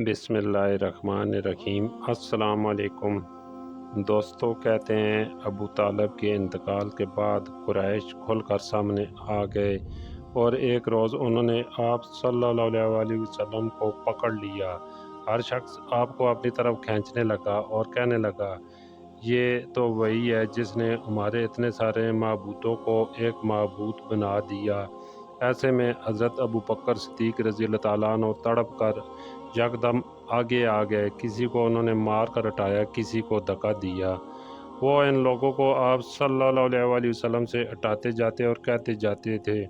بسم اللہ الرحمن الرحیم۔ السلام علیکم دوستو، کہتے ہیں ابو طالب کے انتقال کے بعد قریش کھل کر سامنے آ گئے اور ایک روز انہوں نے آپ صلی اللہ علیہ وسلم کو پکڑ لیا۔ ہر شخص آپ کو اپنی طرف کھینچنے لگا اور کہنے لگا، یہ تو وہی ہے جس نے ہمارے اتنے سارے معبودوں کو ایک معبود بنا دیا۔ ایسے میں حضرت ابو بکر صدیق رضی اللہ تعالیٰ عنہ تڑپ کر یکدم آگے آ گئے۔ کسی کو انہوں نے مار کر ہٹایا، کسی کو دھکا دیا۔ وہ ان لوگوں کو آپ صلی اللہ علیہ وسلم سے ہٹاتے جاتے اور کہتے جاتے تھے،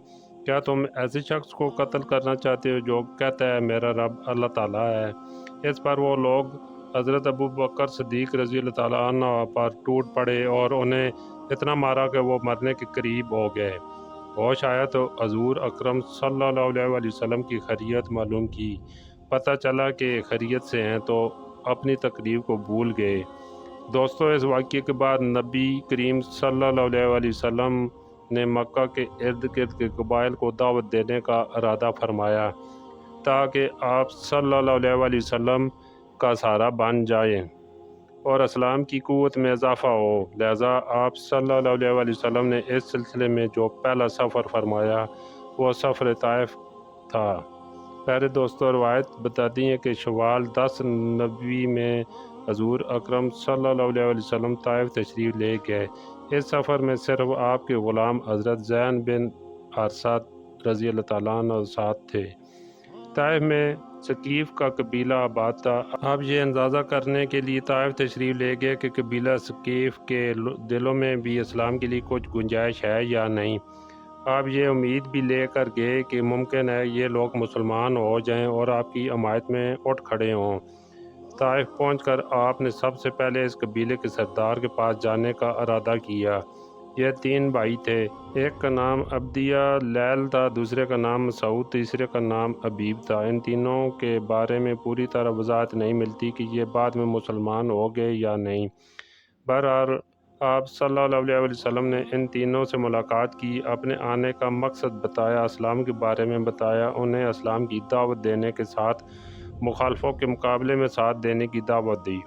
کیا تم ایسے شخص کو قتل کرنا چاہتے ہو جو کہتا ہے میرا رب اللہ تعالیٰ ہے؟ اس پر وہ لوگ حضرت ابو بکر صدیق رضی اللہ تعالیٰ عنہ پر ٹوٹ پڑے اور انہیں اتنا مارا کہ وہ مرنے کے قریب ہو گئے۔ ہوش آیا تو حضور اکرم صلی اللہ علیہ وسلم کی خیریت معلوم کی۔ پتہ چلا کہ خیریت سے ہیں تو اپنی تقریب کو بھول گئے۔ دوستو، اس واقعے کے بعد نبی کریم صلی اللہ علیہ وسلم نے مکہ کے ارد گرد کے قبائل کو دعوت دینے کا ارادہ فرمایا تاکہ آپ صلی اللہ علیہ وسلم کا سہارا بن جائیں اور اسلام کی قوت میں اضافہ ہو۔ لہذا آپ صلی اللہ علیہ وسلم نے اس سلسلے میں جو پہلا سفر فرمایا وہ سفر طائف تھا۔ پہلے دوستو، روایت بتاتی ہے کہ شوال 10 نبوی میں حضور اکرم صلی اللہ علیہ وسلم طائف تشریف لے گئے۔ اس سفر میں صرف آپ کے غلام حضرت زین بن حارثہ رضی اللہ تعالیٰ عنہ ساتھ تھے۔ طائف میں ثقیف کا قبیلہ آباد تھا۔ آپ یہ اندازہ کرنے کے لیے طائف تشریف لے گئے کہ قبیلہ ثقیف کے دلوں میں بھی اسلام کے لیے کچھ گنجائش ہے یا نہیں۔ آپ یہ امید بھی لے کر گئے کہ ممکن ہے یہ لوگ مسلمان ہو جائیں اور آپ کی حمایت میں اٹھ کھڑے ہوں۔ طائف پہنچ کر آپ نے سب سے پہلے اس قبیلے کے سردار کے پاس جانے کا ارادہ کیا۔ یہ 3 بھائی تھے، ایک کا نام عبدیہ لیل تھا، دوسرے کا نام مسعود، تیسرے کا نام حبیب تھا۔ ان تینوں کے بارے میں پوری طرح وضاحت نہیں ملتی کہ یہ بعد میں مسلمان ہو گئے یا نہیں۔ بہرحال آپ صلی اللہ علیہ وسلم نے ان تینوں سے ملاقات کی، اپنے آنے کا مقصد بتایا، اسلام کے بارے میں بتایا، انہیں اسلام کی دعوت دینے کے ساتھ مخالفوں کے مقابلے میں ساتھ دینے کی دعوت دی۔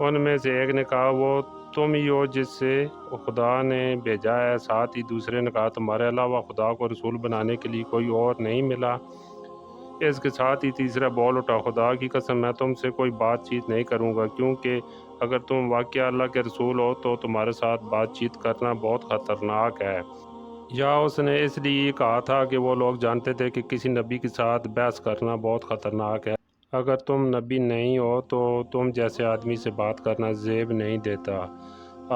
ان میں سے ایک نے کہا، وہ تم ہی ہو جس سے خدا نے بھیجا ہے؟ ساتھ ہی دوسرے نے کہا، تمہارے علاوہ خدا کو رسول بنانے کے لیے کوئی اور نہیں ملا؟ اس کے ساتھ ہی تیسرا بول اٹھا، خدا کی قسم میں تم سے کوئی بات چیت نہیں کروں گا، کیونکہ اگر تم واقعہ اللہ کے رسول ہو تو تمہارے ساتھ بات چیت کرنا بہت خطرناک ہے۔ یا اس نے اس لیے کہا تھا کہ وہ لوگ جانتے تھے کہ کسی نبی کے ساتھ بحث کرنا بہت خطرناک ہے۔ اگر تم نبی نہیں ہو تو تم جیسے آدمی سے بات کرنا زیب نہیں دیتا۔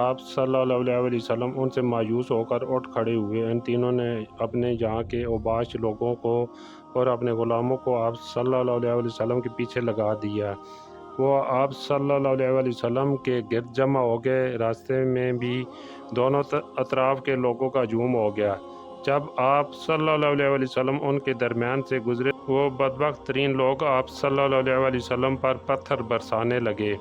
آپ صلی اللہ علیہ وسلم ان سے مایوس ہو کر اٹھ کھڑے ہوئے۔ ان تینوں نے اپنے یہاں کے اوباش لوگوں کو اور اپنے غلاموں کو آپ صلی اللہ علیہ وسلم کے پیچھے لگا دیا۔ وہ آپ صلی اللہ علیہ وسلم کے گرد جمع ہو گئے۔ راستے میں بھی دونوں اطراف کے لوگوں کا ہجوم ہو گیا۔ جب آپ صلی اللہ علیہ وسلم ان کے درمیان سے گزرے، وہ بدبخت ترین لوگ آپ صلی اللہ علیہ وسلم پر پتھر برسانے لگے،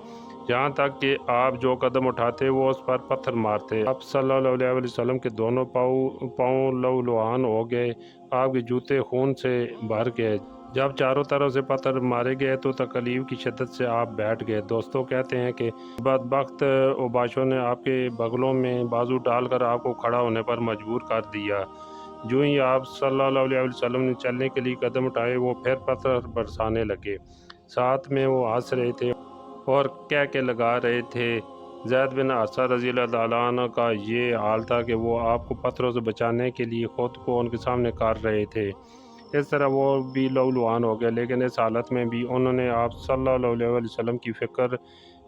یہاں تک کہ آپ جو قدم اٹھاتے وہ اس پر پتھر مارتے۔ آپ صلی اللہ علیہ وسلم کے دونوں پاؤں لہولہان ہو گئے، آپ کے جوتے خون سے بھر گئے۔ جب چاروں طرف سے پتھر مارے گئے تو تکلیف کی شدت سے آپ بیٹھ گئے۔ دوستوں، کہتے ہیں کہ بدبخت اوباشوں نے آپ کے بغلوں میں بازو ڈال کر آپ کو کھڑا ہونے پر مجبور کر دیا۔ جو ہی آپ صلی اللہ علیہ وسلم نے چلنے کے لیے قدم اٹھائے، وہ پھر پتھر برسانے لگے۔ ساتھ میں وہ ہنس رہے تھے اور کہہ کے لگا رہے تھے۔ زید بن حارثہ رضی اللہ تعالیٰ عنہ کا یہ حال تھا کہ وہ آپ کو پتھروں سے بچانے کے لیے خود کو ان کے سامنے کر رہے تھے۔ اس طرح وہ بھی لہولہان ہو گئے، لیکن اس حالت میں بھی انہوں نے آپ صلی اللہ علیہ وسلم کی فکر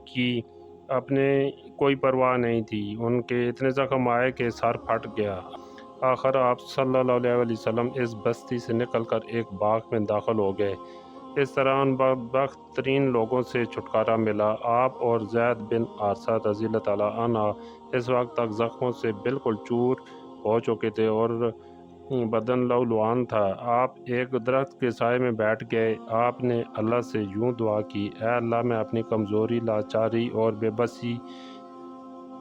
کی، اپنے کوئی پرواہ نہیں تھی۔ ان کے اتنے زخم آئے کہ سر پھٹ گیا۔ آخر آپ صلی اللہ علیہ وسلم اس بستی سے نکل کر ایک باغ میں داخل ہو گئے۔ اس طرح ان بدبخت ترین لوگوں سے چھٹکارا ملا۔ آپ اور زید بن حارثہ رضی اللہ تعالیٰ عنہ اس وقت تک زخموں سے بالکل چور ہو چکے تھے اور بدن لہولہان تھا۔ آپ ایک درخت کے سائے میں بیٹھ گئے۔ آپ نے اللہ سے یوں دعا کی، اے اللہ، میں اپنی کمزوری، لاچاری اور بے بسی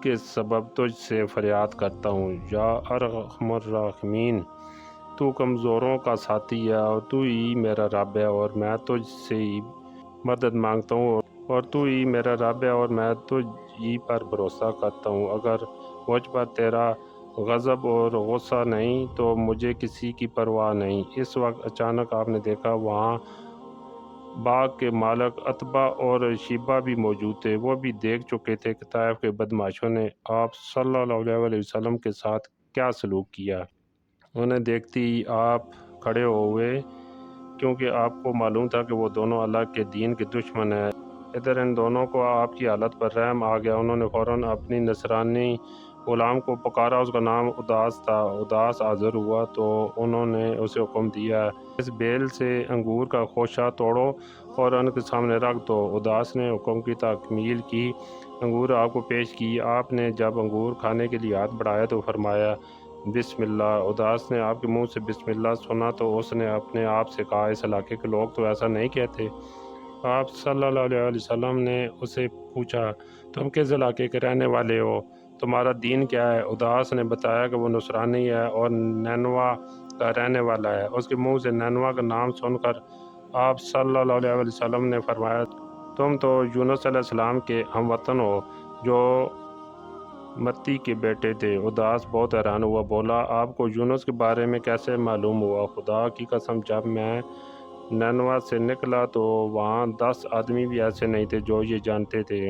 کے سبب تجھ سے فریاد کرتا ہوں۔ یا ارحم الراحمین، تو کمزوروں کا ساتھی ہے اور تو ہی میرا رب ہے، اور میں تجھ سے ہی مدد مانگتا ہوں اور تو ہی میرا رب ہے اور میں تجھ ہی پر بھروسہ کرتا ہوں۔ اگر مجھ پر تیرا غضب اور غصہ نہیں تو مجھے کسی کی پرواہ نہیں۔ اس وقت اچانک آپ نے دیکھا وہاں باغ کے مالک عتبہ اور شیبہ بھی موجود تھے۔ وہ بھی دیکھ چکے تھے کہ طائف کے بدماشوں نے آپ صلی اللہ علیہ وسلم کے ساتھ کیا سلوک کیا۔ انہیں دیکھتی ہی آپ کھڑے ہوئے، کیونکہ آپ کو معلوم تھا کہ وہ دونوں اللہ کے دین کے دشمن ہیں۔ ادھر ان دونوں کو آپ کی حالت پر رحم آ گیا۔ انہوں نے فوراً اپنی نصرانی غلام کو پکارا، اس کا نام اداس تھا۔ اداس حاضر ہوا تو انہوں نے اسے حکم دیا، اس بیل سے انگور کا خوشہ توڑو اور ان کے سامنے رکھ دو۔ اداس نے حکم کی تکمیل کی، انگور آپ کو پیش کی۔ آپ نے جب انگور کھانے کے لیے ہاتھ بڑھایا تو فرمایا بسم اللہ۔ اداس نے آپ کے منہ سے بسم اللہ سنا تو اس نے اپنے آپ سے کہا، اس علاقے کے لوگ تو ایسا نہیں کہتے۔ آپ صلی اللہ علیہ وسلم نے اسے پوچھا، تم کس علاقے کے رہنے والے ہو؟ تمہارا دین کیا ہے؟ اداس نے بتایا کہ وہ نصرانی ہے اور نینوا کا رہنے والا ہے۔ اس کے منہ سے نینوا کا نام سن کر آپ صلی اللہ علیہ وسلم نے فرمایا، تم تو یونس علیہ السلام کے ہم وطن ہو جو متی کے بیٹے تھے۔ اداس بہت حیران ہوا، بولا آپ کو یونس کے بارے میں کیسے معلوم ہوا؟ خدا کی قسم جب میں نینوا سے نکلا تو وہاں 10 آدمی بھی ایسے نہیں تھے جو یہ جانتے تھے،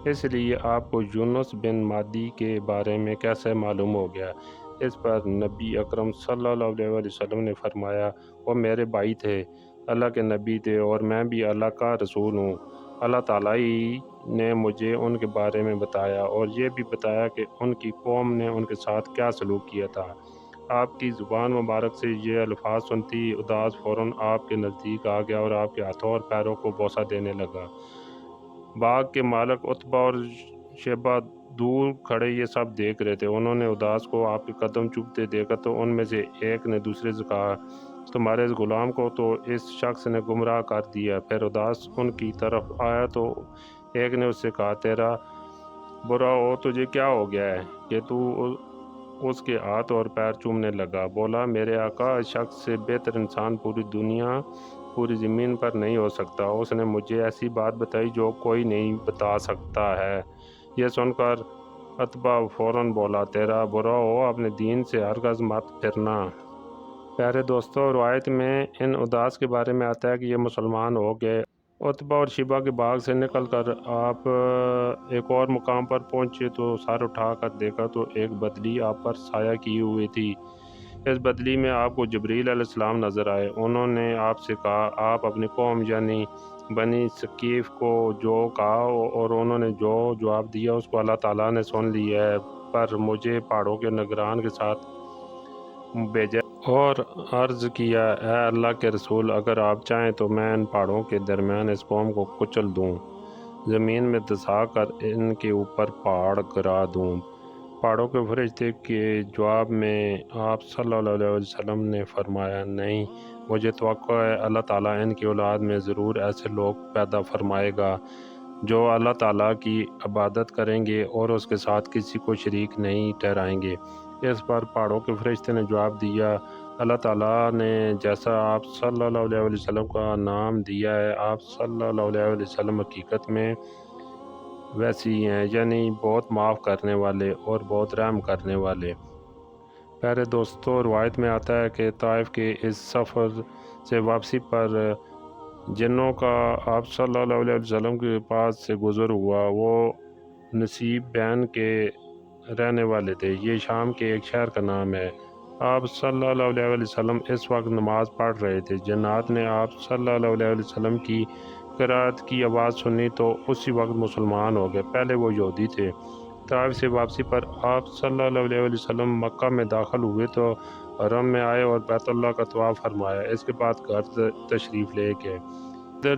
اس لیے آپ کو یونس بن مادی کے بارے میں کیسے معلوم ہو گیا؟ اس پر نبی اکرم صلی اللہ علیہ وسلم نے فرمایا، وہ میرے بھائی تھے، اللہ کے نبی تھے اور میں بھی اللہ کا رسول ہوں۔ اللہ تعالیٰ ہی نے مجھے ان کے بارے میں بتایا اور یہ بھی بتایا کہ ان کی قوم نے ان کے ساتھ کیا سلوک کیا تھا۔ آپ کی زبان مبارک سے یہ الفاظ سنتی اداس فوراً آپ کے نزدیک آ گیا اور آپ کے ہاتھوں اور پیروں کو بوسہ دینے لگا۔ باغ کے مالک عتبہ اور شیبہ دور کھڑے یہ سب دیکھ رہے تھے۔ انہوں نے اداس کو آپ کے قدم چومتے دیکھا تو ان میں سے ایک نے دوسرے سے کہا، تمہارے اس غلام کو تو اس شخص نے گمراہ کر دیا۔ پھر اداس ان کی طرف آیا تو ایک نے اس سے کہا، تیرا برا ہو، تجھے کیا ہو گیا ہے کہ تو اس کے ہاتھ اور پیر چومنے لگا؟ بولا، میرے آقا، اس شخص سے بہتر انسان پوری دنیا پوری زمین پر نہیں ہو سکتا۔ اس نے مجھے ایسی بات بتائی جو کوئی نہیں بتا سکتا ہے۔ یہ سن کر عتبہ فوراً بولا، تیرا برا ہو، اپنے دین سے ہرگز مت پھرنا۔ پیارے دوستو، روایت میں ان اداس کے بارے میں آتا ہے کہ یہ مسلمان ہو گئے۔ عتبہ اور شیبہ کے باغ سے نکل کر آپ ایک اور مقام پر پہنچے تو سر اٹھا کر دیکھا تو ایک بدلی آپ پر سایہ کی ہوئی تھی۔ اس بدلی میں آپ کو جبریل علیہ السلام نظر آئے۔ انہوں نے آپ سے کہا، آپ اپنی قوم یعنی بنی ثقیف کو جو کہا اور انہوں نے جو جواب دیا اس کو اللہ تعالیٰ نے سن لیا ہے، پر مجھے پہاڑوں کے نگران کے ساتھ بھیجا اور عرض کیا، اے اللہ کے رسول، اگر آپ چاہیں تو میں ان پہاڑوں کے درمیان اس قوم کو کچل دوں، زمین میں دھسا کر ان کے اوپر پہاڑ گرا دوں۔ پہاڑوں کے فرشتے کے جواب میں آپ صلی اللہ علیہ وسلم نے فرمایا، نہیں، مجھے توقع ہے اللہ تعالیٰ ان کی اولاد میں ضرور ایسے لوگ پیدا فرمائے گا جو اللہ تعالیٰ کی عبادت کریں گے اور اس کے ساتھ کسی کو شریک نہیں ٹھہرائیں گے۔ اس پر پہاڑوں کے فرشتے نے جواب دیا، اللہ تعالیٰ نے جیسا آپ صلی اللہ علیہ وسلم کا نام دیا ہے، آپ صلی اللہ علیہ وسلم حقیقت میں ویسی ہیں، یعنی بہت معاف کرنے والے اور بہت رحم کرنے والے۔ پیارے دوستو، روایت میں آتا ہے کہ طائف کے اس سفر سے واپسی پر جنوں کا آپ صلی اللہ علیہ وسلم کے پاس سے گزر ہوا۔ وہ نصیب بین کے رہنے والے تھے، یہ شام کے ایک شہر کا نام ہے۔ آپ صلی اللہ علیہ وسلم اس وقت نماز پڑھ رہے تھے۔ جنات نے آپ صلی اللہ علیہ وسلم کی قرأت کی آواز سنی تو اسی وقت مسلمان ہو گئے۔ پہلے وہ یہودی تھے۔ طائف سے واپسی پر آپ صلی اللہ علیہ وسلم مکہ میں داخل ہوئے تو حرم میں آئے اور بیت اللہ کا طواف فرمایا۔ اس کے بعد گھر تشریف لے گئے۔ ادھر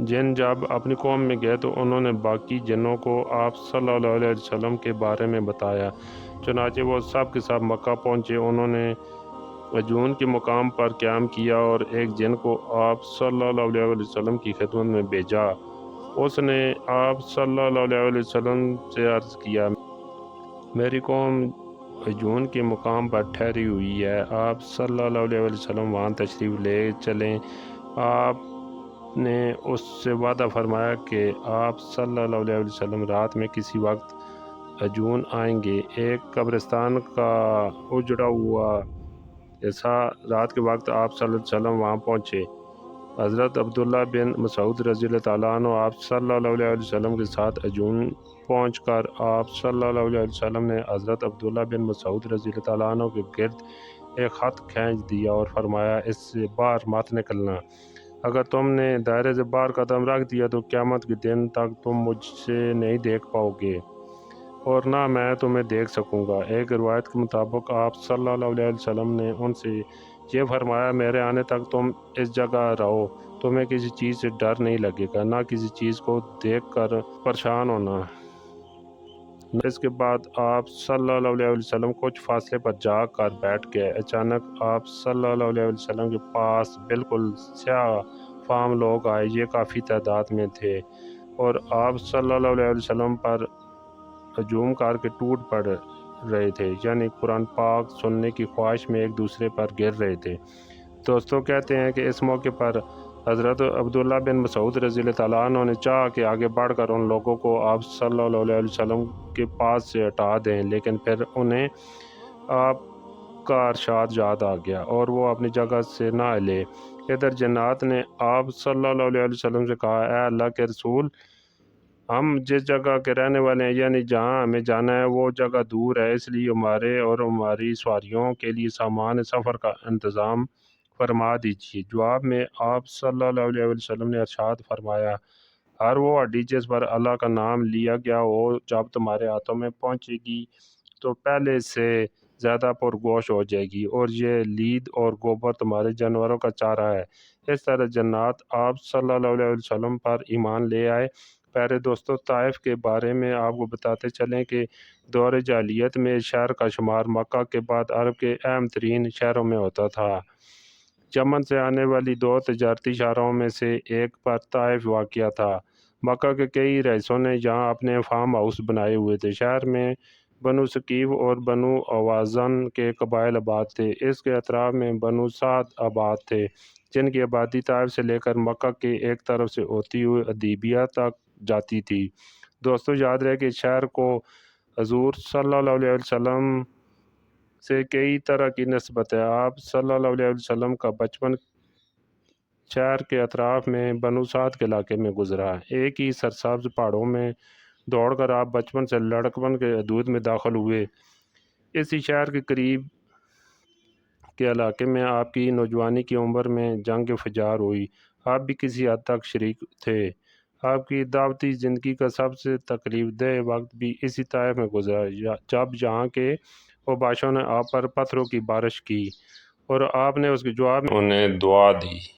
جن جب اپنی قوم میں گئے تو انہوں نے باقی جنوں کو آپ صلی اللہ علیہ وسلم کے بارے میں بتایا۔ چنانچہ وہ سب کے ساتھ مکہ پہنچے۔ انہوں نے عجون کے مقام پر قیام کیا اور ایک جن کو آپ صلی اللہ علیہ وسلم کی خدمت میں بھیجا۔ اس نے آپ صلی اللہ علیہ وسلم سے عرض کیا، میری قوم عجون کے مقام پر ٹھہری ہوئی ہے، آپ صلی اللہ علیہ وسلم وہاں تشریف لے چلیں۔ آپ نے اس سے وعدہ فرمایا کہ آپ صلی اللہ علیہ وسلم رات میں کسی وقت ہجون آئیں گے۔ ایک قبرستان کا اجڑا ہوا ایسا رات کے وقت آپ صلی اللہ علیہ وسلم وہاں پہنچے۔ حضرت عبداللہ بن مسعود رضی اللہ تعالیٰ عنہ آپ صلی اللہ علیہ وسلم کے ساتھ ہجون پہنچ کر آپ صلی اللہ علیہ وسلم نے حضرت عبداللہ بن مسعود رضی اللہ تعالیٰ عنہ کے گرد ایک خط کھینچ دیا اور فرمایا اس سے باہر مت نکلنا۔ اگر تم نے دائرے سے باہر قدم رکھ دیا تو قیامت کے دن تک تم مجھ سے نہیں دیکھ پاؤ گے اور نہ میں تمہیں دیکھ سکوں گا۔ ایک روایت کے مطابق آپ صلی اللہ علیہ وسلم نے ان سے یہ فرمایا میرے آنے تک تم اس جگہ رہو، تمہیں کسی چیز سے ڈر نہیں لگے گا، نہ کسی چیز کو دیکھ کر پریشان ہونا۔ اس کے بعد آپ صلی اللہ علیہ وسلم کچھ فاصلے پر جا کر بیٹھ گئے۔ اچانک آپ صلی اللہ علیہ وسلم کے پاس بالکل سیاہ فام لوگ آئے، یہ کافی تعداد میں تھے اور آپ صلی اللہ علیہ وسلم پر ہجوم کر کے ٹوٹ پڑ رہے تھے، یعنی قرآن پاک سننے کی خواہش میں ایک دوسرے پر گر رہے تھے۔ دوستوں کہتے ہیں کہ اس موقع پر حضرت عبداللہ بن مسعود رضی اللہ تعالیٰ عنہ نے چاہا کہ آگے بڑھ کر ان لوگوں کو آپ صلی اللہ علیہ وسلم کے پاس سے ہٹا دیں، لیکن پھر انہیں آپ کا ارشاد یاد آ گیا اور وہ اپنی جگہ سے نہ ہلے۔ ادھر جنات نے آپ صلی اللہ علیہ وسلم سے کہا اے اللہ کے رسول، ہم جس جگہ کے رہنے والے ہیں، یعنی جہاں ہمیں جانا ہے وہ جگہ دور ہے، اس لیے ہمارے اور ہماری سواریوں کے لیے سامان سفر کا انتظام فرما دیجیے۔ جواب میں آپ صلی اللہ علیہ وسلم نے ارشاد فرمایا ہر وہ ہڈی جس پر اللہ کا نام لیا گیا ہو جب تمہارے ہاتھوں میں پہنچے گی تو پہلے سے زیادہ پرگوش ہو جائے گی، اور یہ لید اور گوبر تمہارے جانوروں کا چارہ ہے۔ اس طرح جنات آپ صلی اللہ علیہ وسلم پر ایمان لے آئے۔ پیارے دوستو، طائف کے بارے میں آپ کو بتاتے چلیں کہ دور جاہلیت میں اس شہر کا شمار مکہ کے بعد عرب کے اہم ترین شہروں میں ہوتا تھا۔ یمن سے آنے والی دو تجارتی شہروں میں سے ایک پر طائف واقع تھا۔ مکہ کے کئی رئیسوں نے یہاں اپنے فارم ہاؤس بنائے ہوئے تھے۔ شہر میں بنو ثقیف اور بنو اوازن کے قبائل آباد تھے۔ اس کے اطراف میں بنو سعد آباد تھے، جن کی آبادی طائف سے لے کر مکہ کے ایک طرف سے ہوتی ہوئی حدیبیہ تک جاتی تھی۔ دوستو یاد رہے کہ شہر کو حضور صلی اللہ علیہ وسلم سے کئی طرح کی نسبت ہے۔ آپ صلی اللہ علیہ وسلم کا بچپن شہر کے اطراف میں بنو سعد کے علاقے میں گزرا۔ ایک ہی سرسبز پہاڑوں میں دوڑ کر آپ بچپن سے لڑکپن کے حدود میں داخل ہوئے۔ اسی شہر کے قریب کے علاقے میں آپ کی نوجوانی کی عمر میں جنگ فجار ہوئی۔ آپ بھی کسی حد تک شریک تھے۔ آپ کی دعوتی زندگی کا سب سے تکلیف دہ وقت بھی اسی طائف میں گزرا، جب یہاں کے اوباشوں نے آپ پر پتھروں کی بارش کی اور آپ نے اس کے جواب میں انہیں دعا دی۔